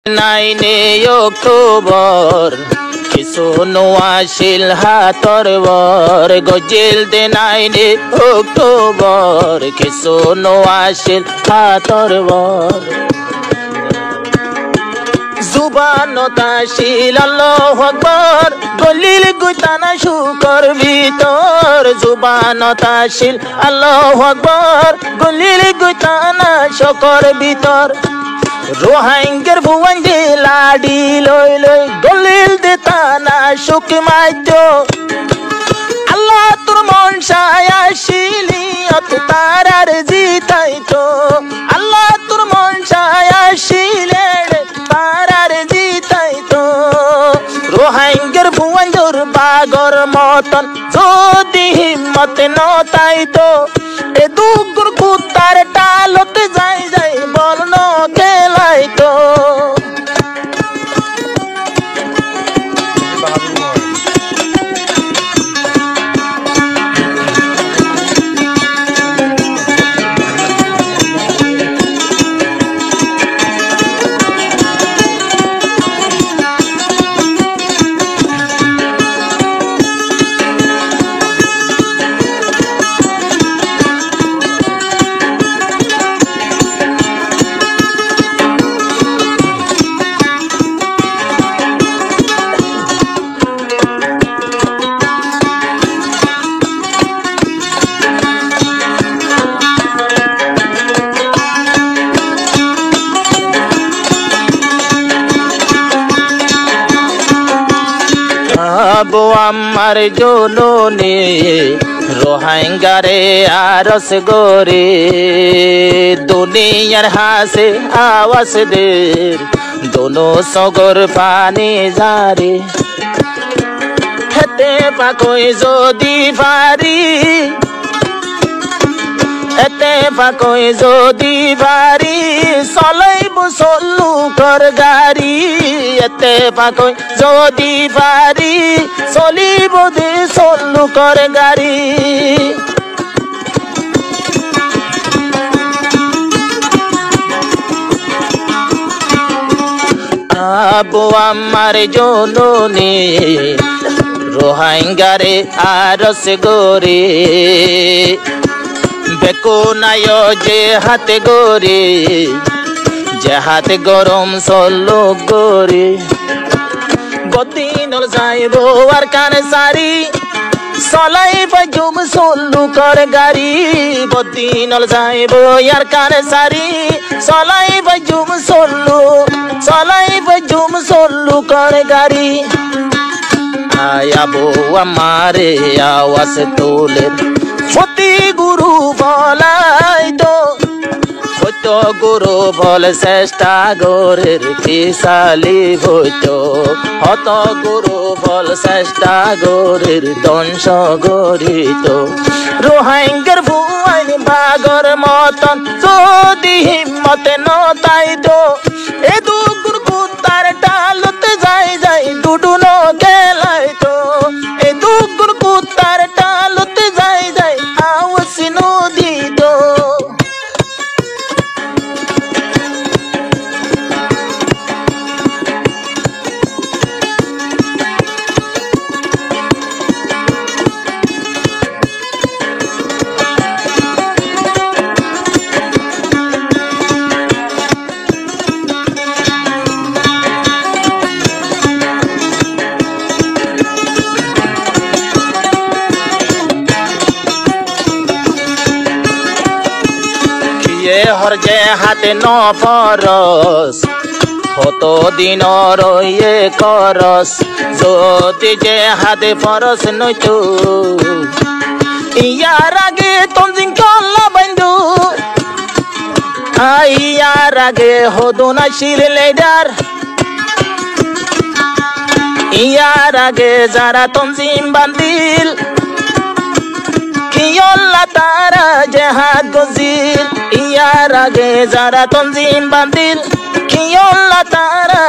নাইনে অক্টোবর কিছু নোয়াশিল হাতর বর গজিল দে নাইনে অক্টোবর কিছু নোয়াশিল হাতর বর জুবানতা শিল আল্লাহু আকবার গলিল গুতানা শুকর ভিতর জুবানতা শিল আল্লাহু আকবার গলিল গুতানা শুকর ভিতর রোহাঙ্গের ভুয়াঙ্গে লাডি লই লই গলিল দে তানা শুক মাইতো আল্লাহ তোর মন ছায়া শিলিয়ত তারার জিতাইতো আল্লাহ তোর মন ছায়া শিলে তারার জিতাইতো রোহাঙ্গের ভুয়াঙ্গর বাগর মতন যদি হিম্মত নতাইতো এ দুগুর কুত্তার টালতে যাই যাই বল ন খেলাইতো আবু আমার জননী রোহাঙ্গারে আরস গোরে দুনিয়ার হাসে আওয়াজ দের দোনো সগর পানি ঝারে হেতে পাকই যদি পারি এতে পাকই যদি বাড়ি চলাইব চলু কর গাড়ি এতে পাকই যদি বাড়ি চলিব দে চলু কর গাড়ি আবু আমার জননী রোহাঙ্গারে আরস গোরে বেকো নাই যে হাতে গরে যে হাতে গরম চলো গরে বদিনল যাইব আর কানে সারি চলাই বাজুম চলু কর গাড়ি বদিনল যাইব আর কানে সারি চলাই বাজুম চলু কর গাড়ি আয়াবো আমারে আওয়াজ তোলে সতী গুরু বলাই তো সত্য গুরু বল চেষ্টা গরের পিসালি হইত হত গুরু বল চেষ্টা গরের দংশ গরিত রোহাঙ্গের ভুয়াইন বাগর মতন যদি হিম্মতে নতাইতো এ দুগুর কুত্তার টালতে যাই যাই দুডু ন গেলাইতো এ দুগুর কুত্তার টালতে যাই যাই আওয়াজ নদিত হর যে হাতে ন ফরস কত দিন রয়ে করস যদি যে হাতে ফরস নইতো ইয়ার আগে তঞ্জিং কল্লা বন্ধু ইয়ার আগে হদু না শির লেডার ইয়ার আগে যারা তঞ্জিম বান্দিল কিয়ল্লা তারা জেহাদ গজিল ইয়ার আগে যারা তঞ্জিম বান্দিল কিয়ল্লা তারা